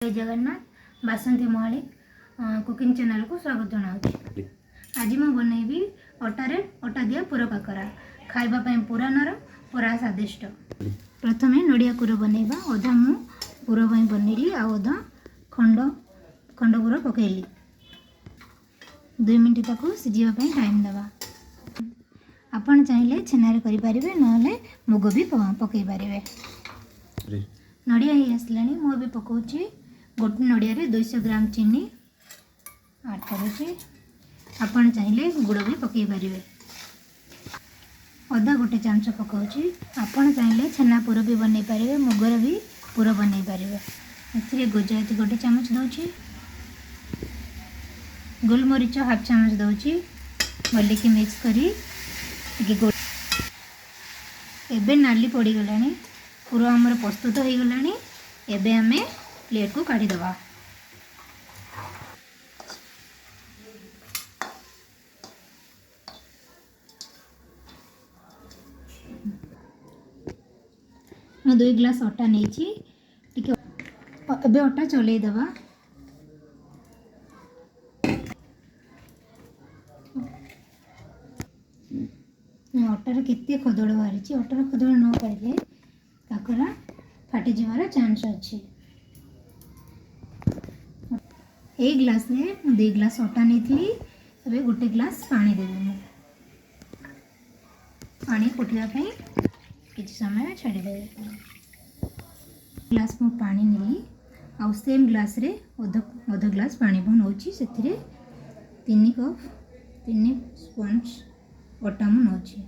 जय जगन्नाथ बासंती Mahali cooking channel को स्वागत जनाऊँ। आज मैं बनैबी अटारे अटा दिया पूरा काकरा खाइबा पूरा नरम पूरा स्वादिष्ट। प्रथमे नड़िया कूर बनैबा अधा मु पूर बनैली आधा खंड खंड पूर पकईली 2 मिनट ताकू सिझापी टाइम देवा। आपण चाहिए छेना करें ना मुग भी पकई पारे। नड़िया ही आसला मुझे पकाऊँगी गोटे नड़िया 200 ग्राम चीनी ऐड करुँची। आपण चाहिए गुड़ भी पकई पारे। अदा गोटे चामच पकाऊँगी। आपण चाहिए छेना पूर भी बनई पारे मुगर भी पूर बनई पारे। ए गुजराती गोटे चामच दूची गोलमरीच हाफ चामच दूची भल कि मिक्स करी एबे नाली पड़गला पूरा आमर प्रस्तुत हो गलानी। एबे आमे प्लेट को काढ़ी दबा। मैं 2 ग्लास अटा नहीं एबे अटा चलै दबा। अटार केते खदड़ बाहरी अटार खदड़ न पाइले काकरा फाटी जीवार चांस अच्छी। एक ग्लास में 2 ग्लास अटा नहीं अबे गोटे ग्लास पानी देवी। पानी फुटापी किसी समय छाड़ीदे। ग्लास मु पानी नी आउ सेम ग्लास रे अध ग्लास पानी नौची से 3 कप 3 स्पंज अटा मु नौची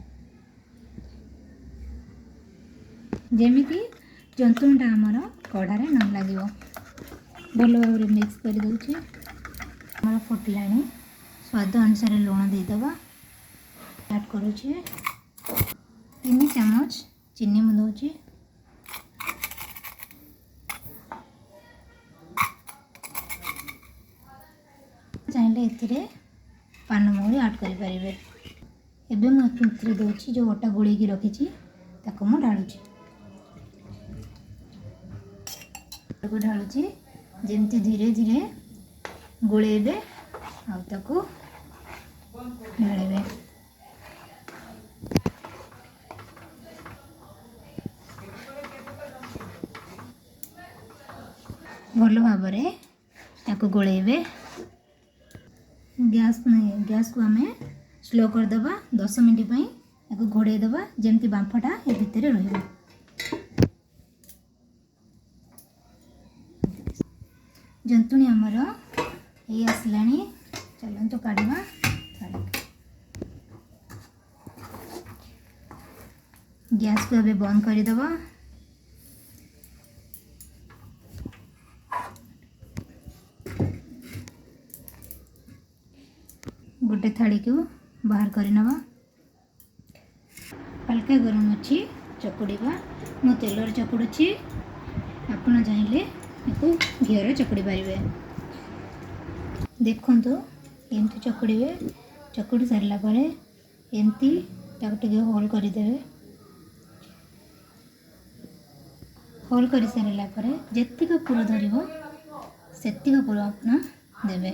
जेमिति जंतुणा आमर कढ़ार न लगे भल भाव मिक्स कर दूची। आमर फुटला स्वाद अनुसार लुण देदेबा ऐड करुचे 3 चामच चीनी मु दौची। चाहिए ए पान महुरी ऐड करें। एबे मुझे दूची जो अटा गोल रखी ताको मु ढालुची ढालुची जमती धीरे धीरे गोलेबे आको ढाले। भल भाव या गोलेबे गैस को आम स्लो करदे 10 मिनट या घोड़े दबा जमती बांफटा ए भितर रही। जंतुणी आमर ये आसला चलते काढ़ा। गैस को अबे बंद करदे। गोटे थाली को बाहर करनवा। हल्का गरम अच्छी चकुड़ा मु तेलर चकुड़ी आपण चाहिए घीर चकुड़ी पारे। देखु एमती चकुड़े चकुड़ी सारा पर एमती होल करदे। होल कर सारा पर जेतिक पूर धर सेतिक पूर अपना देवे।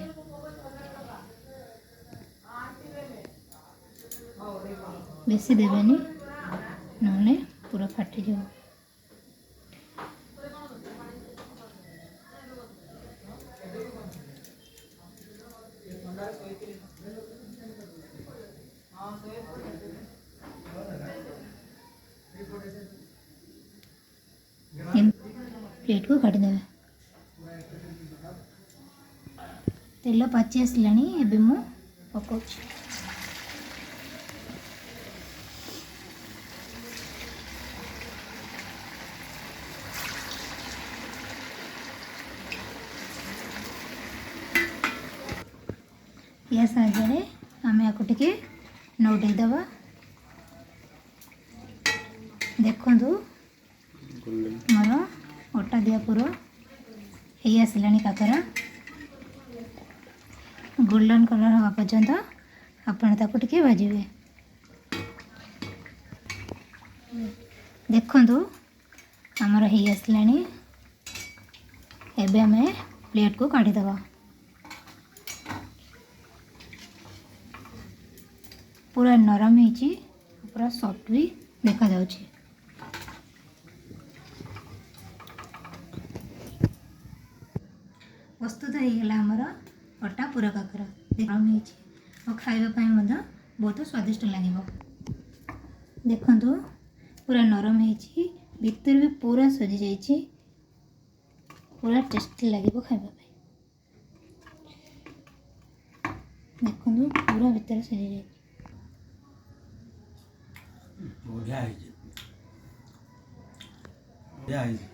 बेसी देवेनी ना पूरा फाटी जाओ। प्लेट को काट देवे। तेल पाची आसला एबे मु पकाउछि। या साहाଯ୍य आम या नौटे दबा। देखु मोर अटा दिया पूर हो आसला काकरा गोल्डन कलर हवा पर्यंत आपण ताको टिके भाजिबे। देखु आमर हो आसला एबे आमे प्लेट को काढ़ी दबा। पूरा नरम है, पूरा सॉफ्ट भी देखा जाउछि। प्रस्तुत हो गला हमर अटा पूरा काकरा। नरम है और खाइबा पई मदा बहुत स्वादिष्ट लागिबो। देखंतु पूरा नरम है, भीतर भी पूरा सजी जाइछि, पूरा टेस्टी लागिबो खाइबा पई। देखंतु पूरा भीतर सजी जाइछि। बढ़िया है।